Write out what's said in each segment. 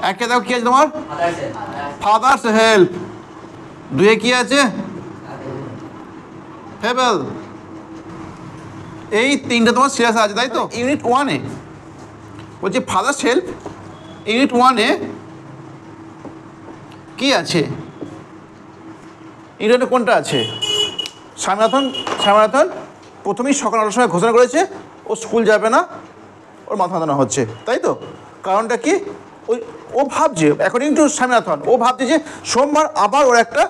একে দেখো কি আছে তোমার, ফাদার্স হেল্প। দুয়ে কি আছে, ফেবল। এই তিনটা তোমার সিরিয়াস আছে, তাই তো? ইউনিট 1-এ বলছি ফাদার্স হেল্প, ইউনিট 1-এ কি আছে? ইউনিটে কোনটা আছে? স্বামীনাথন প্রথমেই সকাল 9টার সময় ঘোষণা করেছে ও স্কুল যাবে না, ওর মাথা ব্যথা হচ্ছে, তাই তো? কারণটা কি? ও ভাবছে, অ্যাকর্ডিং টু স্বামীনাথন, ও ভাবছে যে সোমবার আবার ওর একটা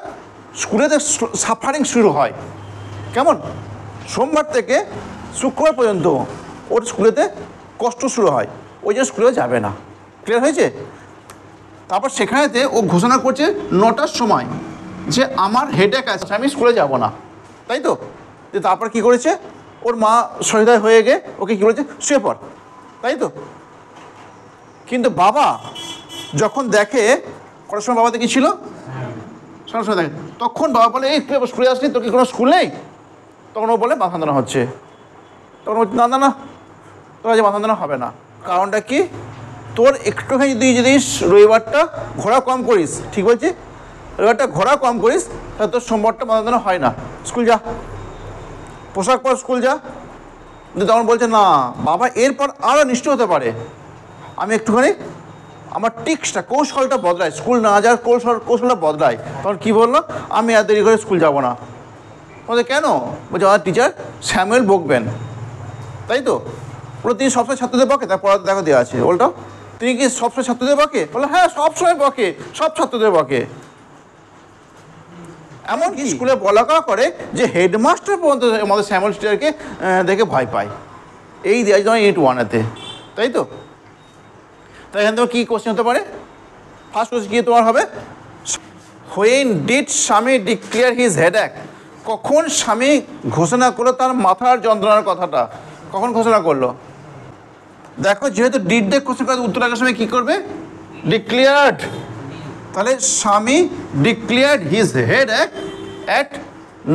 স্কুলেতে সাফারিং শুরু হয়। কেমন? সোমবার থেকে শুক্রবার পর্যন্ত ওর স্কুলেতে কষ্ট শুরু হয়, ওই জন্য স্কুলে যাবে না। ক্লিয়ার হয়েছে? তারপর সেখানেতে ও ঘোষণা করছে 9টার সময় যে আমার হেডেক আছে, আমি স্কুলে যাব না, তাই তো? যে তারপর কী করেছে, ওর মা সহিদায় হয়ে গিয়ে ওকে কী করেছে, শুয়ে পড়, তাই তো? কিন্তু বাবা যখন দেখে, কটার সময় বাবা দেখেছিল, 9টার সময় দেখে, তখন বাবা বলে এই তুই স্কুলে আসলি, তোর কি কোনো স্কুল নেই? তখন ও বলে মাথা যন্ত্রণা হচ্ছে। তখন বলছে না না না, তোর আজ মাথা যন্ত্রণা হবে না। কারণটা কি? তোর একটুখানি যদি রবিবারটা ঘোরা কম করিস, ঠিক বলছি, রবিবারটা ঘোরা কম করিস, তাহলে তোর সোমবারটা মাথা যন্ত্রণা হয় না। স্কুল যা, পোশাক পর স্কুল যা। কিন্তু তখন বলছে না, বাবা এরপর আরও নিশ্চয় হতে পারে, আমি একটুখানি আমার টিক্সটা, কৌশলটা বদলায়, স্কুল না যাওয়ার কৌশলটা বদলায়। তখন কী বললো, আমি এত দেরি করে স্কুল যাব না। বলছে কেন? বলছে আমার টিচার স্যামুয়েল বকবেন, তাই তো? বলে তিনি সবসময় ছাত্রদের বকে, তার পড়া দেখা দেওয়া আছে। বলতো তিনি কি সবসময় ছাত্রদের বকে? বলে হ্যাঁ সবসময় বকে, সব ছাত্রদের বকে। এমনকি স্কুলে বলা করে যে হেডমাস্টার পর্যন্ত আমাদের স্যামুয়েল টিচারকে দেখে ভয় পায়। এই দেওয়া তোমার ইউনিট 1-এতে, তাই তো? তাই এখানে তোমার কী কোশ্চেন হতে পারে? ফার্স্ট কোশ্চেন কী তোমার হবে, হোয়েন ডিড স্বামী ডিক্লেয়ার হিজ হেডেক? কখন স্বামী ঘোষণা করলো তার মাথার যন্ত্রণার কথাটা? কখন ঘোষণা করলো? দেখো, যেহেতু ডিড দিয়ে কোশ্চেন করে, উত্তর আসার সময় কী করবে, ডিক্লেয়ার্ড। তাহলে Swami declared his headache at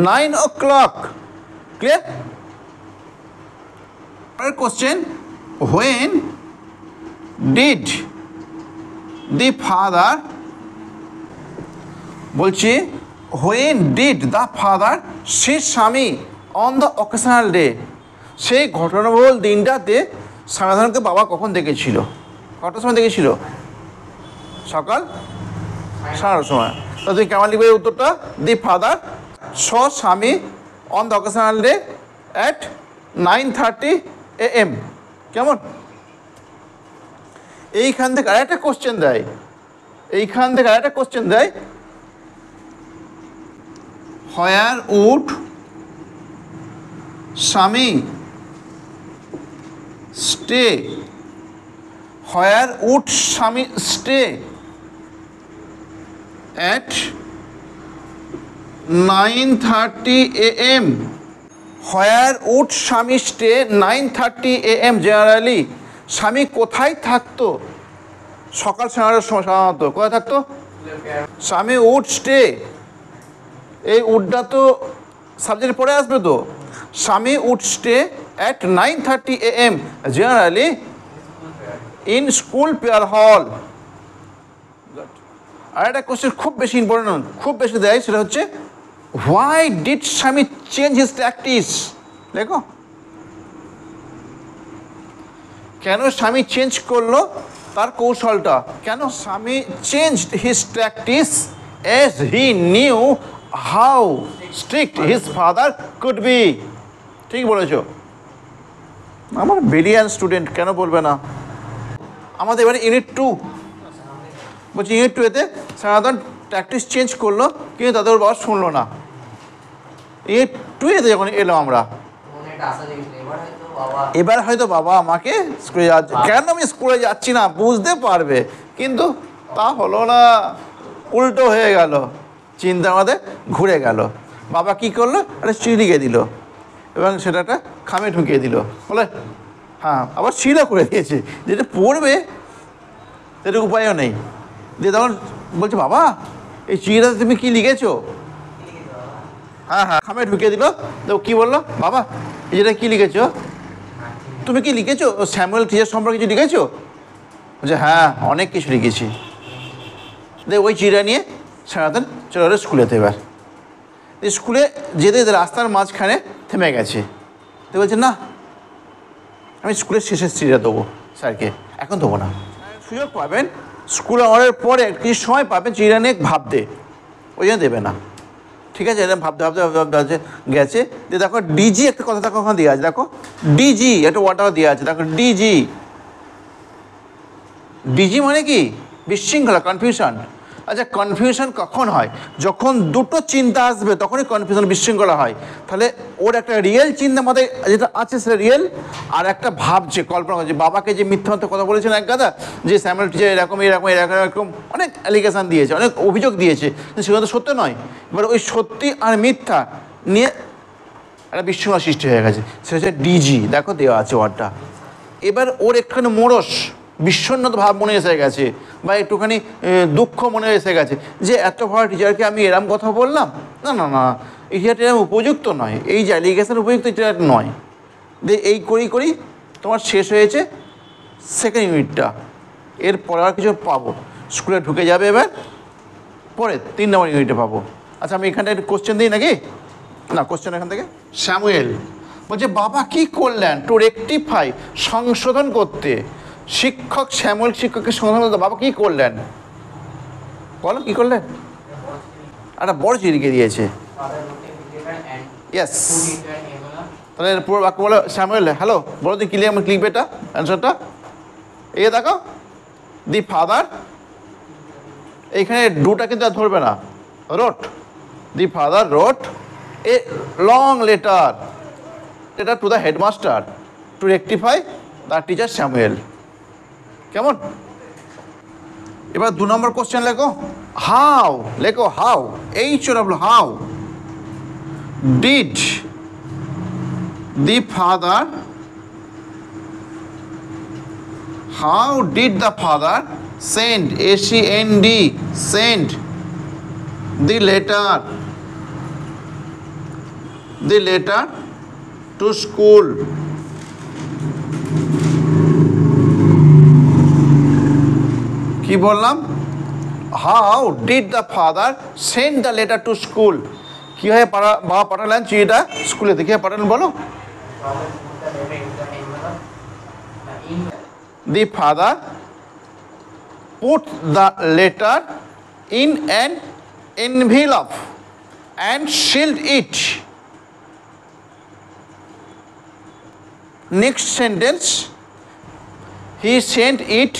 9 o'clock। Clear? পরের question, when did the father, বলছি when did the father say Swami on the occasional day? সেই ঘটনাবহুল দিনটাতে স্বামীনাথনকে বাবা কখন দেখেছিল? কটার সময় দেখেছিল? সকাল 9টার সময়। তা তুমি কেমন লিখবে উত্তরটা? দি father's Swami on the occasional day at 9:30 AM। কেমন? এইখান থেকে আরেকটা কোশ্চেন দেয়, where would Swami stay, where would Swami stay at 9:30 AM? Where would Swami stay 9:30 AM generally? Swami কোথায় থাকতো সকাল 9টার সময়? সাধারণত কোথায় থাকতো? স্বামী উড স্টে, এই উডটা তো সাবজেক্ট পড়ে আসবে তো। Swami would stay at 9:30 AM generally in school prayer hall. আর একটা কোশ্চেন খুব বেশি ইম্পর্টেন্ট, খুব বেশি দেয়, সেটা হচ্ছে why did Swami change his practice? দেখো, কেন স্বামী চেঞ্জ করলো তার কৌশলটা? কেন Swami change his practice as he knew how strict his father could be? ঠিক বলেছো, আমার ব্রিলিয়ান্ট স্টুডেন্ট, কেন বলবে না? আমাদের এবারে ইউনিট 2, বলছি ইউনিট 2-এতে স্বামীনাথন প্র্যাকটিস চেঞ্জ করলো, কিন্তু তাদের বাবা শুনলো না। ইউনিট 2-এতে যখন এলাম আমরা, এবার হয়তো বাবা আমাকে স্কুলে যাচ্ছে, কেন আমি স্কুলে যাচ্ছি না বুঝতে পারবে, কিন্তু তা হলো না, উল্টো হয়ে গেল, চিন্তা আমাদের ঘুরে গেল। বাবা কি করলো, একটা চিঠি লিখে দিল এবং সেটা একটা খামে ঢুকিয়ে দিল, বলে হ্যাঁ, আবার সিলও করে দিয়েছে, যেটা পড়বে সেটা উপায়ও নেই। দিয়ে তখন বলছে বাবা এই চিঠিটাতে তুমি কি লিখেছো? হ্যাঁ হ্যাঁ, খামে ঢুকিয়ে দিল। তো কী বললো, বাবা এই যেটা কী লিখেছো? তুমি কি লিখেছো স্যামুয়েল টিচার সম্পর্কে কিছু লিখেছো? বলছে হ্যাঁ অনেক কিছু লিখেছি। ওই চিঠিটা নিয়ে স্বামীনাথন চলে গেলো স্কুলেতে। এবার স্কুলে যেতে যেতে রাস্তার মাঝখানে থেমে গেছে। তো বলছে না, আমি স্কুলের শেষের চিঠিটা দেবো স্যারকে, এখন দেবো না। সুযোগ পাবেন স্কুল আওয়ারের পরে কিছু সময় পাবেন চিঠিটা নিয়ে ভাবতে, ওই জন্য দেবে না। ঠিক আছে, এটা ভাবতে ভাবতে ভাবতে গেছে। যে দেখো ডিজি একটা কথা দেখো ওখানে দেওয়া আছে, দেখো ডিজি একটা ওয়ার্ডটাও দেওয়া আছে, দেখো ডিজি। ডিজি মানে কি? বিশৃঙ্খলা, কনফিউশন। আচ্ছা কনফিউশন কখন হয়? যখন দুটো চিন্তা আসবে তখনই কনফিউশন, বিশৃঙ্খলা হয়। তাহলে ওর একটা রিয়েল চিন্তা মাথায় যেটা আছে সেটা রিয়েল, আর একটা ভাবছে, কল্পনা করছে বাবাকে যে মিথ্যা মিথ্যা কথা বলেছেন এক গাদা, যে স্যামুয়েল টিচার এরকম এরকম এরকম এরকম অনেক অ্যালিগেশন দিয়েছে, অনেক অভিযোগ দিয়েছে, কিন্তু সেগুলো তো সত্য নয়। এবার ওই সত্যি আর মিথ্যা নিয়ে একটা বিশৃঙ্খলা সৃষ্টি হয়ে গেছে, সেটা হচ্ছে ডিজি। দেখো দেওয়া আছে ওয়ার্ডটা। এবার ওর একটুখানি মোড়স বিষণ্ণত ভাব মনে এসে গেছে, বা একটুখানি দুঃখ মনে এসে গেছে, যে এত ভালো টিচারকে আমি এরম কথা বললাম। না না না, এই টিচারটা এরম উপযুক্ত নয়, এই যে অ্যালিগেশন উপযুক্ত টিচার নয়। এই করি তোমার শেষ হয়েছে সেকেন্ড ইউনিটটা, এরপরে আর কিছু পাবো, স্কুলে ঢুকে যাবে। এবার পরে 3 নম্বর ইউনিটে পাবো। আচ্ছা আমি এখানটা একটু কোশ্চেন দিই নাকি? না, কোশ্চেন এখান থেকে। স্যামুয়েল বলছে বাবা কি করলেন টু রেকটিফাই, সংশোধন করতে। শিক্ষক শ্যামল শিক্ষককে সংশোধন করতে বাবা কি করলেন? বলো কি করলেন? একটা বড় চিঠি লিখে দিয়েছে। ইয়েস, তাহলে পুরো বাক্য বলো শ্যামুয়েল হ্যালো, বলো তুই ক্লিয়ার আমি লিখবে এটা অ্যান্সারটা। এই দেখো দি ফাদার, এইখানে ডুটা কিন্তু আর ধরবে না, wrote. The father wrote a long letter to the headmaster to rectify the teacher Samuel. কেমন? এবার 2 নম্বর কোশ্চেন লেখো, হাউ লেখো, how HOW, how did the father, how did the father send SEND send the letter to school? কি বললাম? How did the father send the letter to school. কীভাবে বাবা পাঠালেন চিঠিটা স্কুলে, দেখে পাঠালেন বলো। The father put the letter in an envelope and sealed it. Next sentence, he sent it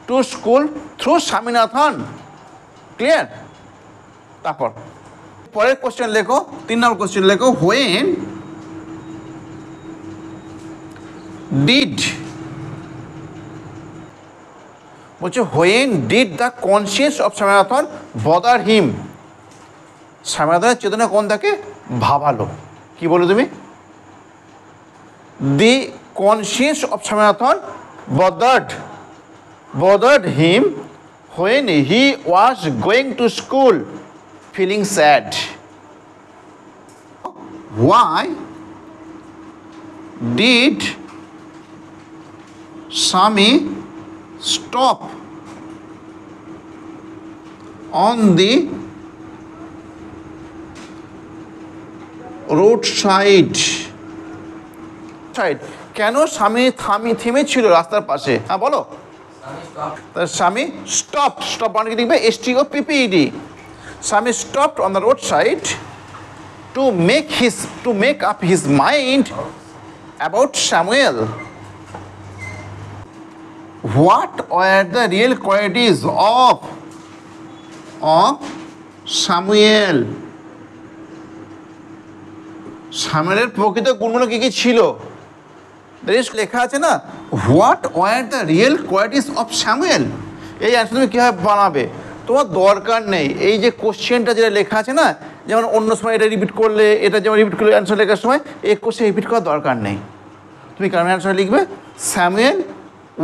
to school through Swaminathan. Clear? তারপর পরের কোশ্চেন লেখো, 3 নম্বর কোশ্চেন লেখো, when did, বলছে when did the conscience of Swaminathan bother him? স্বামীনাথনের চেতনা কোন তাকে ভাবালো? কি বলো তুমি? the conscience of Swaminathan bothered him when he was going to school feeling sad. Why did Swami stop on the roadside? কেন স্বামী থেমেছিল রাস্তার পাশে? হ্যাঁ বলো। স্বামী স্টপ মানে কি দেখবে STOPPED। স্বামী stopped on the roadside to make up his mind about Samuel. What were the real qualities of Samuel? সামুয়েলের প্রকৃত গুণগুলো কি কি ছিল লেখা আছে না, what were the real qualities of Samuel. এই অ্যান্সার তুমি কীভাবে বানাবে? তোমার দরকার নেই এই যে কোশ্চেনটা যেটা লেখা আছে না, যেমন অন্য সময় এটা রিপিট করলে, এটা যেমন রিপিট করলে অ্যান্সার লেখার সময় এই কোশ্চেন রিপিট করার দরকার নেই। তুমি কারণ অ্যান্সার লিখবে Samuel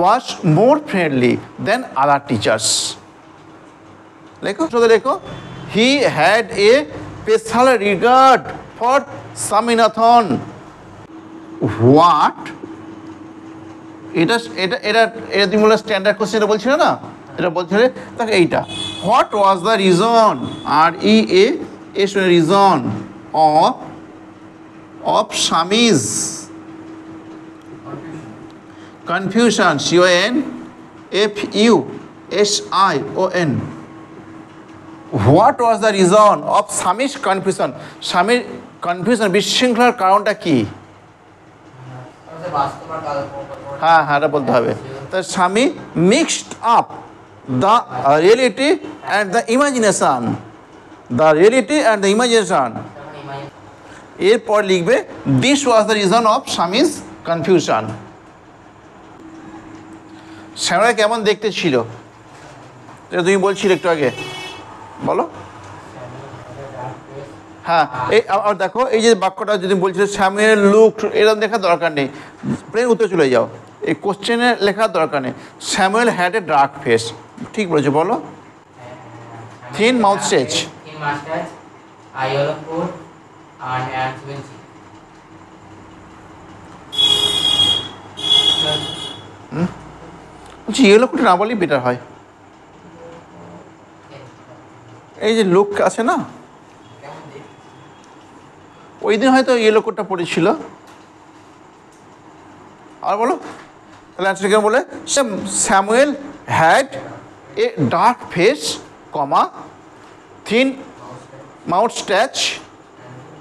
was more friendly than other teachers. লেখো লেখো, he had a special regard for Swaminathan. What এটা এটা এটা এটা তুমি বলে স্ট্যান্ডার্ড কোশ্চেনটা বলছিলে না, এটা বলছিলে দেখো এইটা, what was the reason, R E A S reason of Swami's confusion, CONFUSION, what was the reason of Swami's confusion, স্বামীর কনফিউশন বিশৃঙ্খলার কারণটা কি? হ্যাঁ হ্যাঁ এটা বলতে হবে। তার স্বামী mixed up the reality and the imagination, the reality and the imagination. এরপর লিখবে this was the reason of Swami's confusion. Shyamala কেমন দেখতে ছিল এটা তুমি বলছিলে একটু আগে, বলো। হ্যাঁ এই আর দেখো এই যে বাক্যটা যদি বলছিল স্যামুয়েল লুক, এরকম দেখার দরকার নেই, প্লেন উত্তর চলে যাও, এই কোশ্চেনে লেখার দরকার নেই। Samuel had a dark face, ঠিক বলেছো, বলো। থিন মাউথ স্টেচ, বলছি ইয়েলো কোট না বলেই বেটার হয়। এই যে লুক আছে না, ওই দিন হয়তো ইয়েলো কোটটা পড়েছিল। আর বলো তাহলে অ্যান্সার কেমন বলে, Samuel had a dark face, comma thin moustache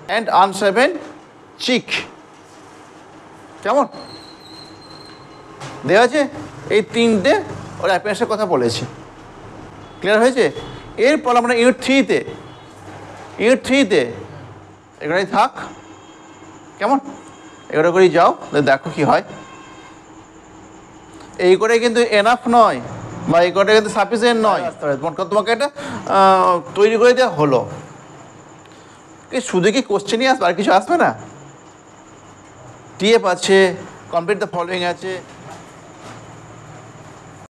and unshaven cheek. কেমন দেওয়া আছে? এই তিনটে ওর অ্যাপিয়ারেন্সের কথা বলেছে, ক্লিয়ার হয়েছে? এরপর আমরা ইউনিট থ্রিতে এগুলোই থাক, কেমন? এগুলো করেই যাও, দেখো কি হয়। এই করে কিন্তু এনাফ নয়, বা এই করে কিন্তু সাফিসিয়েন্ট নয়, তোমাকে এটা তৈরি করে দেওয়া হলো। শুধু কি কোশ্চেনই আসবে, আর কিছু আসবে না? টিএফ আছে, কমপ্লিট দ্য ফলোয়িং আছে।